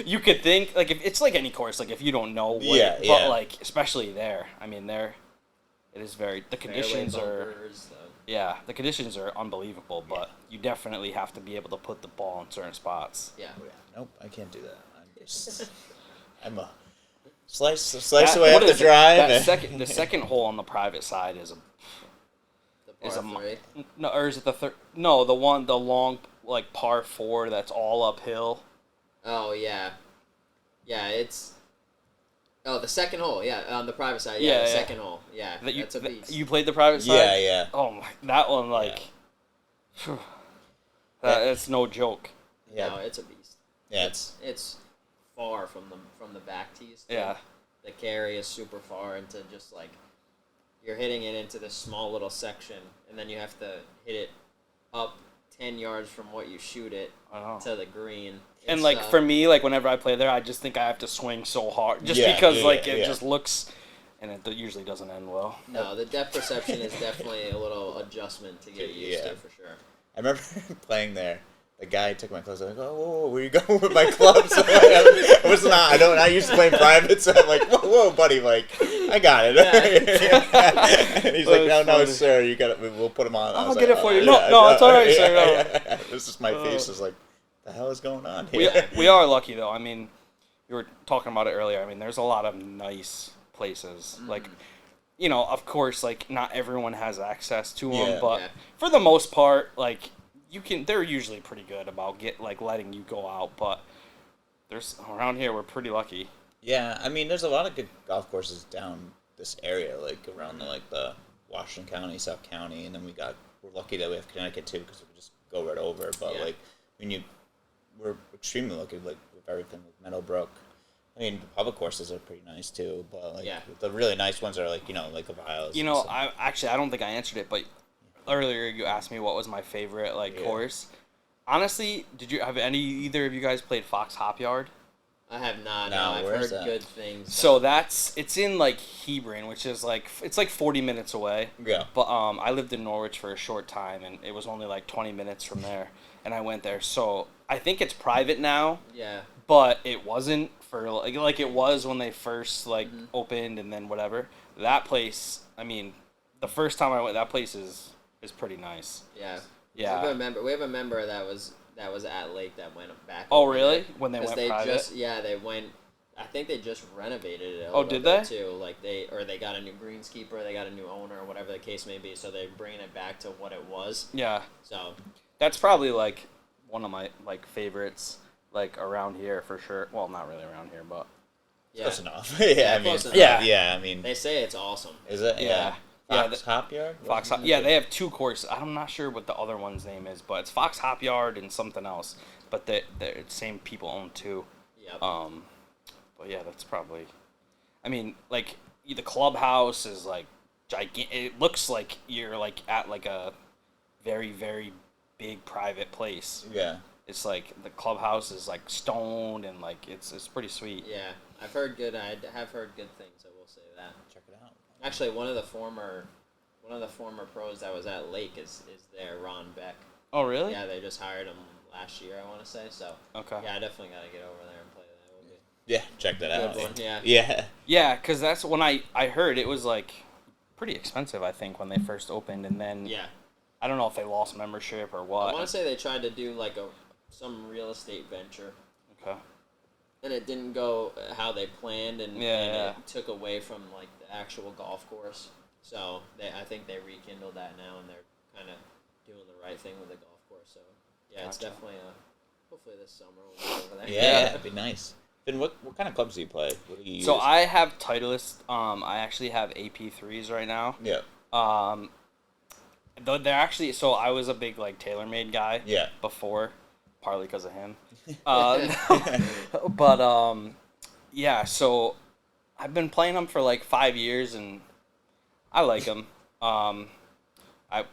you could think if it's any course, if you don't know what but especially there. I mean it is the conditions are. Yeah, the conditions are unbelievable, but you definitely have to be able to put the ball in certain spots. Yeah. Nope, I can't do that. I'm a slice away up the drive. The second hole on the private side is The par 3. no, or is it the third? No, the long par 4 that's all uphill. Oh yeah, it's. Oh, the second hole, on the private side, Yeah, the yeah. second hole, that's a beast. You played the private side? Yeah. Oh my, that one that's no joke. Yeah. No, it's a beast. Yeah. It's far from the back tees. Yeah. The carry is super far into just you're hitting it into this small little section, and then you have to hit it up 10 yards from what you shoot it to the green. And for me, whenever I play there, I just think I have to swing so hard, just because it just looks, and it usually doesn't end well. No, the depth perception is definitely a little adjustment to get used to for sure. I remember playing there. The guy took my clubs. I'm like, whoa, where you going with my clubs? I not used to playing private, so I'm like, whoa, buddy, I got it. And he's like, no, sir, you got it. We'll put them on. I'll get it for you. No, it's all right, sir. No. This is my face. Is the hell is going on here? We are lucky though. I mean, you were talking about it earlier. I mean, there's a lot of nice places. Of course, not everyone has access to them, but for the most part, they're usually pretty good about letting you go out. But around here, we're pretty lucky. Yeah, I mean, there's a lot of good golf courses down this area, around the Washington County, South County, and then we're lucky that we have Connecticut too because we just go right over. But like we're extremely lucky like with everything with Meadowbrook. I mean, the public courses are pretty nice too, but like the really nice ones are like like the Viles. I don't think I answered it, but earlier you asked me what was my favorite course. Honestly, did you have either of you guys played Fox Hop Yard? I have not. No, I've heard good things. So it's in like Hebron, which is it's like 40 minutes away. Yeah. But I lived in Norwich for a short time, and it was only like 20 minutes from there, and I went there. So I think it's private now. Yeah. But it wasn't for like it was when they first opened, and then whatever. That place, I mean, the first time I went, that place is pretty nice. Yeah. Yeah. We have a member that was at Lake that went back. Oh, really? When they went private? They went. I think they just renovated it. Did they? Too. Like they got a new greenskeeper, they got a new owner, or whatever the case may be. So they're bringing it back to what it was. Yeah. So. That's probably like one of my favorites around here for sure. Well, not really around here, but. Yeah. Close enough. I mean. Yeah. I mean. They say it's awesome. Is it? Yeah. Fox Hop Yard? Fox Hop. Yeah, they have two courses. I'm not sure what the other one's name is, but it's Fox Hop Yard and something else. But the same people own two. Yep. But yeah, that's probably. I mean, the clubhouse is gigantic. It looks like you're at a very, very big private place. Yeah. It's the clubhouse is stone and it's pretty sweet. Yeah, I've heard good. I have heard good things. I will say that. Check it out. Actually, one of the former pros that was at Lake is there, Ron Beck. Oh, really? Yeah, they just hired him last year, I want to say. So okay. Yeah, I definitely got to get over there and play that. Yeah, check that out. Good one. Yeah. Yeah. Yeah, because that's when I heard it was pretty expensive. I think when they first opened, and then I don't know if they lost membership or what. I want to say they tried to do some real estate venture. Okay. And it didn't go how they planned, and it took away from the actual golf course. So I think they rekindled that now, and they're kind of doing the right thing with the golf course. So yeah, It's definitely hopefully this summer we'll be over there. Yeah, that'd be nice. Then what kind of clubs do you play? What do you use? So I have Titleist. I actually have AP3s right now. Yeah. They're actually I was a big TaylorMade guy. Yeah. Before, partly because of him. But yeah. So I've been playing them for 5 years, and I like them. I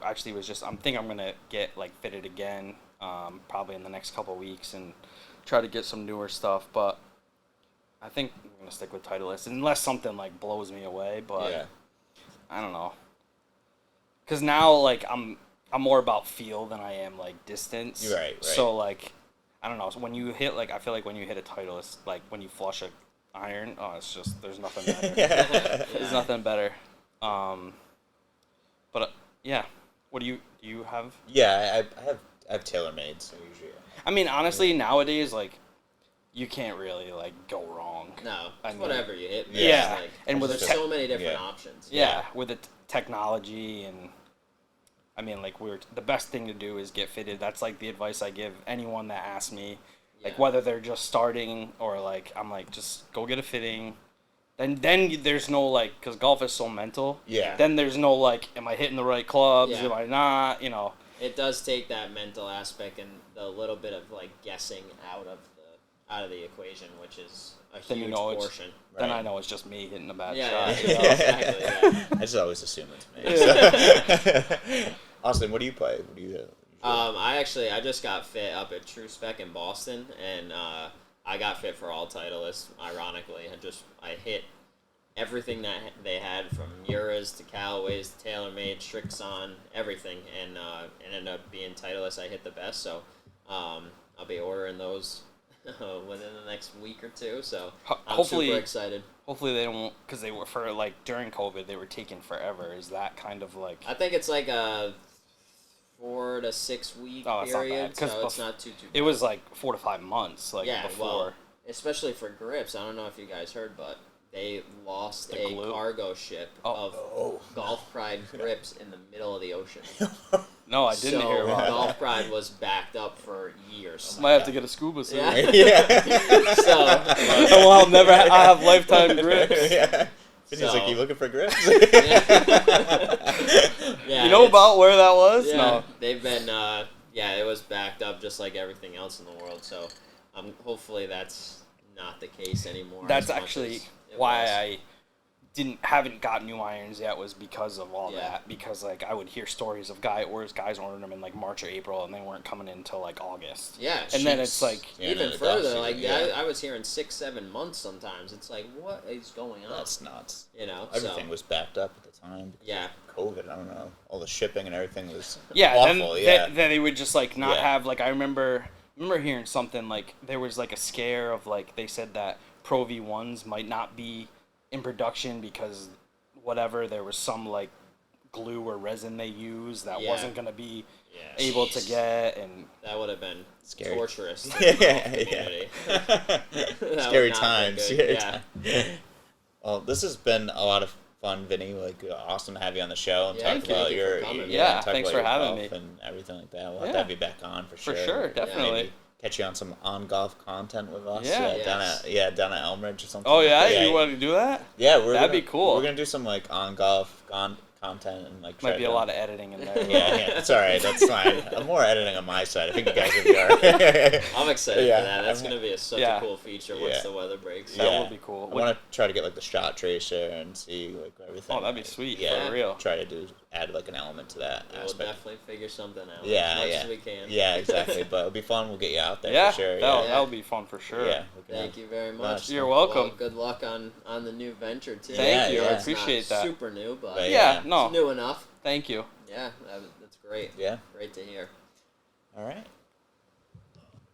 actually I'm thinking I'm gonna get fitted again, probably in the next couple weeks, and try to get some newer stuff. But I think I'm gonna stick with Titleist unless something blows me away. But I don't know. Cause now I'm more about feel than I am distance. Right. So I don't know. So when you hit I feel when you hit a Titleist, when you flush a iron, it's just there's nothing better. There's nothing better. But yeah, what do you have? Yeah, I have TaylorMade, so usually. I mean, honestly, nowadays you can't really go wrong. No, whatever you hit. Yeah, and with there's so many different options. Yeah, with the technology and. I mean, the best thing to do is get fitted. That's the advice I give anyone that asks me, whether they're just starting or I'm just go get a fitting. Then there's no because golf is so mental. Yeah. Then there's no am I hitting the right clubs? Am I not? It does take that mental aspect and the little bit of guessing out of the equation, which is a huge portion. Then I know it's just me hitting a bad shot. Yeah, exactly. Yeah. I just always assume it's me. So. Austin, what do you play? What do you do? I just got fit up at True Spec in Boston, and I got fit for all Titleists. Ironically, I hit everything that they had from Miura's to Callaway's to TaylorMade, Strixon, everything, and it ended up being Titleist. I hit the best, so I'll be ordering those within the next week or two. So I'm super excited. Hopefully they don't, because they were for during COVID they were taking forever. Is that kind of I think it's a 4 to 6 week period, so it's not too bad. It was 4 to 5 months before. Well, especially for grips. I don't know if you guys heard, but they lost a cargo ship of Golf Pride grips in the middle of the ocean. No, I didn't hear about that. Golf Pride was backed up for years. I might have to get a scuba suit. Yeah. So I'll never. I have lifetime grips. Yeah. He's you looking for grips? know about where that was? Yeah, No. they've been. It was backed up just like everything else in the world. So, hopefully that's not the case anymore. That's actually why I haven't got new irons yet, was because of all that. Because like I would hear stories of guys ordering them in like March or April, and they weren't coming in until like August. Yeah, and then it's like even further. Like I was hearing 6-7 months sometimes. It's like, what is going on? That's nuts. Everything was backed up at the time. Yeah. COVID, I don't know. All the shipping and everything was awful. Then they would just like not have like I remember hearing something like there was like a scare of like they said that Pro V1s might not be in production because whatever there was some like glue or resin they used that wasn't gonna be able to get, and that would have been scary. Torturous. Scary times. Well, this has been a lot of fun, Vinny. Like awesome to have you on the show and talk about your thanks for having me and everything like that. We'll have to have you back on for sure. For sure, definitely. Maybe catch you on some on-golf content with us. Down at Elmridge or something. Oh you want to do that? Yeah, that'd be cool. We're gonna do some like on-golf content and like might be a lot of editing in there. It's all right. That's fine. I'm more editing on my side. I think you guys will be all right. I'm excited for that. That's gonna be such a cool feature once the weather breaks. That would be cool. I want to try to get like the shot tracer and see like everything. Oh, that'd be sweet. Yeah, for real. Try to add like an element to that aspect. We'll definitely figure something out. Yeah, as much as we can. Yeah, exactly. But it'll be fun. We'll get you out there for sure. That'll be fun for sure. Yeah. Thank you very much. You're welcome. Well, good luck on the new venture too. Thank you. I It's appreciate not that. Super new, but it's new enough. Thank you. Yeah, that's great. Yeah. Great to hear. All right.